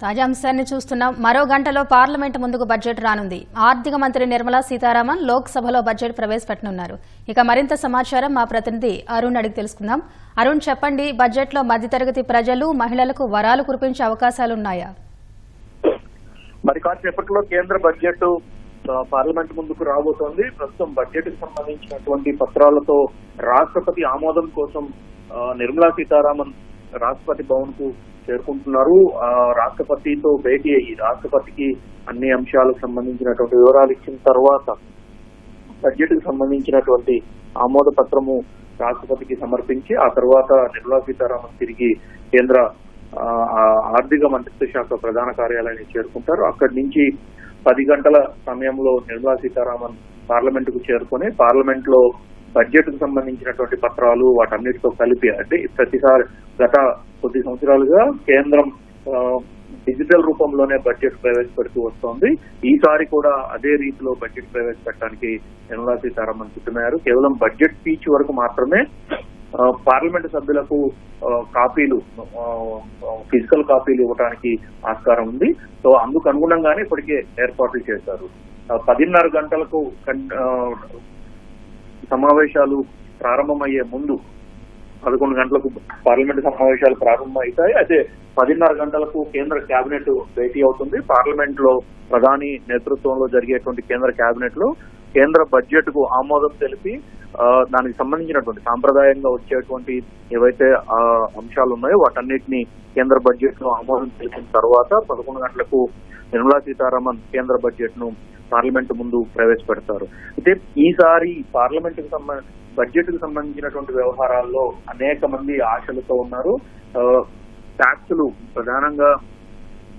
తాజా అంశాన్ని చూస్తున్నాం. మరో గంటలో పార్లమెంటు ముందుకు బడ్జెట్ రానుంది. ఆర్థిక మంత్రి నిర్మలా సీతారామన్ లోక్సభలో బడ్జెట్ ప్రవేశపెట్టనున్నారు. ఇక మరింత సమాచారం మా ప్రతినిధి అరుణ్ అడిగి తెలుసుకుందాం. అరుణ్, చెప్పండి, బడ్జెట్లో మధ్యతరగతి ప్రజలు, మహిళలకు వరాలు కురిపించే అవకాశాలున్నాయా? మరి కాసేపట్లో కేంద్ర బడ్జెట్ పార్లమెంట్ ముందుకు రాబోతోంది. ప్రస్తుతం బడ్జెట్ కు సంబంధించినటువంటి పత్రాలతో రాష్ట్రపతి ఆమోదం కోసం నిర్మలా సీతారామన్ రాష్ట్రపతి భవన్ కు చేరుకుంటున్నారు. రాష్ట్రపతితో భేటీ అయ్యి రాష్ట్రపతికి అన్ని అంశాలకు సంబంధించినటువంటి వివరాలు ఇచ్చిన తర్వాత బడ్జెట్ కు సంబంధించినటువంటి ఆమోద పత్రము రాష్ట్రపతికి సమర్పించి ఆ తర్వాత నిర్మలా సీతారామన్ తిరిగి కేంద్ర ఆర్థిక మంత్రిత్వ శాఖ ప్రధాన కార్యాలయానికి చేరుకుంటారు. అక్కడి నుంచి 10 గంటల సమయంలో నిర్మలా సీతారామన్ పార్లమెంట్ కు చేరుకొని పార్లమెంట్ లో బడ్జెట్ కు సంబంధించినటువంటి పత్రాలు వాటన్నిటితో కలిపి, అంటే ప్రతిసారి గత కొద్ది సంవత్సరాలుగా కేంద్రం డిజిటల్ రూపంలోనే బడ్జెట్ ప్రవేశపెడుతూ వస్తోంది. ఈసారి కూడా అదే రీతిలో బడ్జెట్ ప్రవేశపెట్టడానికి నిర్మలా సీతారామన్ సిద్ధమయ్యారు. కేవలం బడ్జెట్ స్పీచ్ వరకు మాత్రమే పార్లమెంట్ సభ్యులకు కాపీలు, ఫిజికల్ కాపీలు ఇవ్వడానికి ఆస్కారం ఉంది. సో అందుకు అనుగుణంగానే ఇప్పటికే ఏర్పాట్లు చేశారు. 10:30 గంటలకు సమావేశాలు ప్రారంభమయ్యే ముందు 11 గంటలకు పార్లమెంట్ సమావేశాలు ప్రారంభమవుతాయి. అయితే 10:30 గంటలకు కేంద్ర కేబినెట్ భేటీ అవుతుంది. పార్లమెంట్ లో ప్రధాని నేతృత్వంలో జరిగేటువంటి కేంద్ర కేబినెట్ లో కేంద్ర బడ్జెట్ కు ఆమోదం తెలిపి దానికి సంబంధించినటువంటి సాంప్రదాయంగా వచ్చేటువంటి ఏవైతే అంశాలు ఉన్నాయో వాటన్నిటిని కేంద్ర బడ్జెట్ ను ఆమోదం తెలిపిన తర్వాత 11 గంటలకు నిర్మలా సీతారామన్ కేంద్ర బడ్జెట్ ను పార్లమెంట్ ముందు ప్రవేశపెడతారు. అయితే ఈసారి పార్లమెంట్ కు బడ్జెట్ కు సంబంధించినటువంటి వ్యవహారాల్లో అనేక మంది ఆశలతో ఉన్నారు. ట్యాక్సులు, ప్రధానంగా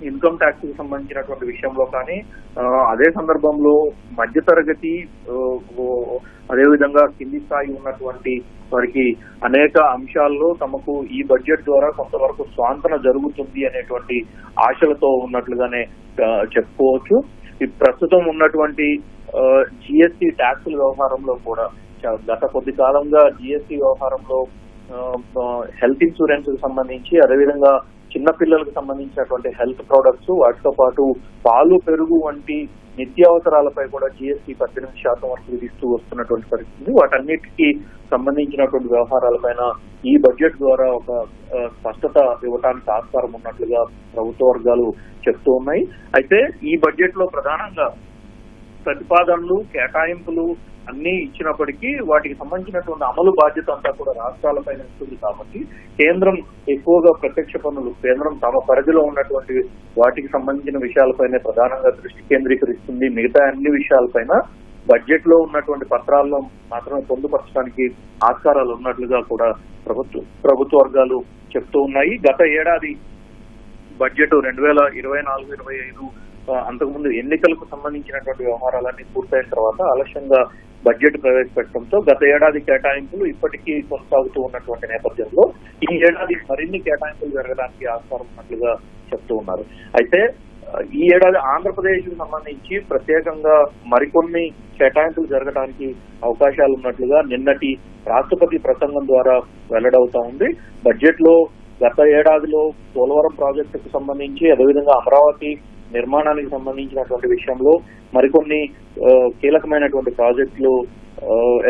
ఇన్కమ్ ట్యాక్స్ కి సంబంధించినటువంటి విషయంలో కానీ, అదే సందర్భంలో మధ్యతరగతి, అదేవిధంగా కింది స్థాయి ఉన్నటువంటి వారికి అనేక అంశాల్లో తమకు ఈ బడ్జెట్ ద్వారా కొంతవరకు స్వాంతన జరుగుతుంది అనేటువంటి ఆశలతో ఉన్నట్లుగానే చెప్పుకోవచ్చు. ఈ ప్రస్తుతం ఉన్నటువంటి జిఎస్టీ ట్యాక్సుల వ్యవహారంలో కూడా గత కొద్ది కాలంగా జిఎస్టీ వ్యవహారంలో హెల్త్ ఇన్సూరెన్స్ కు సంబంధించి, అదేవిధంగా చిన్నపిల్లలకు సంబంధించినటువంటి హెల్త్ ప్రొడక్ట్స్, వాటితో పాటు పాలు, పెరుగు వంటి నిత్యావసరాలపై కూడా జిఎస్టీ 18% వరకు విధిస్తూ వస్తున్నటువంటి పరిస్థితి. వాటన్నిటికీ సంబంధించినటువంటి వ్యవహారాలపైన ఈ బడ్జెట్ ద్వారా ఒక స్పష్టత ఇవ్వడానికి ఆస్కారం ఉన్నట్లుగా ప్రభుత్వ వర్గాలు చెప్తూ ఉన్నాయి. అయితే ఈ బడ్జెట్ లో ప్రధానంగా ప్రతిపాదనలు, కేటాయింపులు అన్ని ఇచ్చినప్పటికీ వాటికి సంబంధించినటువంటి అమలు బాధ్యత అంతా కూడా రాష్ట్రాలపైన ఉంటుంది. కాబట్టి కేంద్రం ఎక్కువగా ప్రత్యక్ష పన్నులు, కేంద్రం తమ పరిధిలో ఉన్నటువంటి వాటికి సంబంధించిన విషయాలపైనే ప్రధానంగా దృష్టి కేంద్రీకరిస్తుంది. మిగతా అన్ని విషయాలపైన బడ్జెట్ లో ఉన్నటువంటి పత్రాల్లో మాత్రమే పొందుపరచడానికి ఆస్కారాలు ఉన్నట్లుగా కూడా ప్రభుత్వ వర్గాలు చెప్తూ ఉన్నాయి. గత ఏడాది బడ్జెట్ 2024-25 అంతకుముందు ఎన్నికలకు సంబంధించినటువంటి వ్యవహారాలన్నీ పూర్తయిన తర్వాత ఆలస్యంగా బడ్జెట్ ప్రవేశపెట్టడంతో గత ఏడాది కేటాయింపులు ఇప్పటికీ కొనసాగుతూ ఉన్నటువంటి నేపథ్యంలో ఈ ఏడాది మరిన్ని కేటాయింపులు జరగడానికి ఆస్కారం ఉన్నట్లుగా చెప్తూ ఉన్నారు. అయితే ఈ ఏడాది ఆంధ్రప్రదేశ్ కు సంబంధించి ప్రత్యేకంగా మరికొన్ని కేటాయింపులు జరగడానికి అవకాశాలు ఉన్నట్లుగా నిన్నటి రాష్ట్రపతి ప్రసంగం ద్వారా వెల్లడవుతా ఉంది. బడ్జెట్ లో గత ఏడాదిలో పోలవరం ప్రాజెక్టుకు సంబంధించి, అదేవిధంగా అమరావతి నిర్మాణానికి సంబంధించినటువంటి విషయంలో మరికొన్ని కీలకమైనటువంటి ప్రాజెక్టులు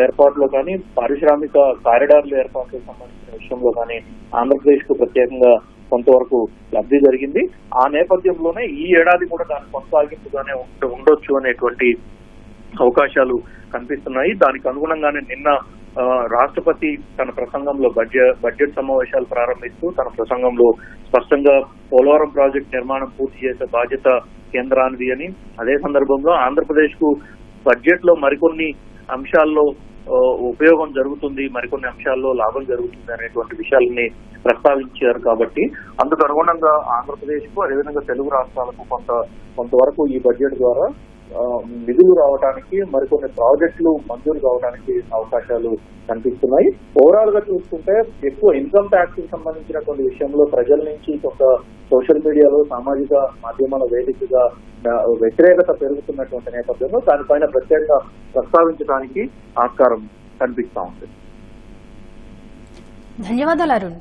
ఏర్పాట్లో కానీ, పారిశ్రామిక కారిడార్ల ఏర్పాట్లకు సంబంధించిన విషయంలో కానీ ఆంధ్రప్రదేశ్ కు ప్రత్యేకంగా కొంతవరకు లబ్ధి జరిగింది. ఆ నేపథ్యంలోనే ఈ ఏడాది కూడా దాని కొనసాగింపుగానే ఉండొచ్చు అనేటువంటి అవకాశాలు కనిపిస్తున్నాయి. దానికి అనుగుణంగానే నిన్న రాష్ట్రపతి తన ప్రసంగంలో బడ్జెట్ సమావేశాలు ప్రారంభిస్తూ తన ప్రసంగంలో స్పష్టంగా పోలవరం ప్రాజెక్టు నిర్మాణం పూర్తి చేసే బాధ్యత కేంద్రానిది అని, అదే సందర్భంలో ఆంధ్రప్రదేశ్ కు బడ్జెట్ లో మరికొన్ని అంశాల్లో ఉపయోగం జరుగుతుంది, మరికొన్ని అంశాల్లో లాభం జరుగుతుంది అనేటువంటి విషయాలని ప్రస్తావించారు. కాబట్టి అందుకు అనుగుణంగా ఆంధ్రప్రదేశ్ కు, అదేవిధంగా తెలుగు రాష్ట్రాలకు కొంతవరకు ఈ బడ్జెట్ ద్వారా నిధులు రావడానికి, మరికొన్ని ప్రాజెక్టులు మంజూరు కావడానికి అవకాశాలు కనిపిస్తున్నాయి. ఓవరాల్ గా చూసుకుంటే ఎక్కువ ఇన్కమ్ ట్యాక్స్ కి సంబంధించినటువంటి విషయంలో ప్రజల నుంచి కొంత సోషల్ మీడియాలో, సామాజిక మాధ్యమాల వేదికగా వ్యతిరేకత పెరుగుతున్నటువంటి నేపథ్యంలో దానిపైన ప్రత్యేకంగా ప్రస్తావించడానికి ఆస్కారం కనిపిస్తా ఉంది. ధన్యవాదాలు అరుణ్.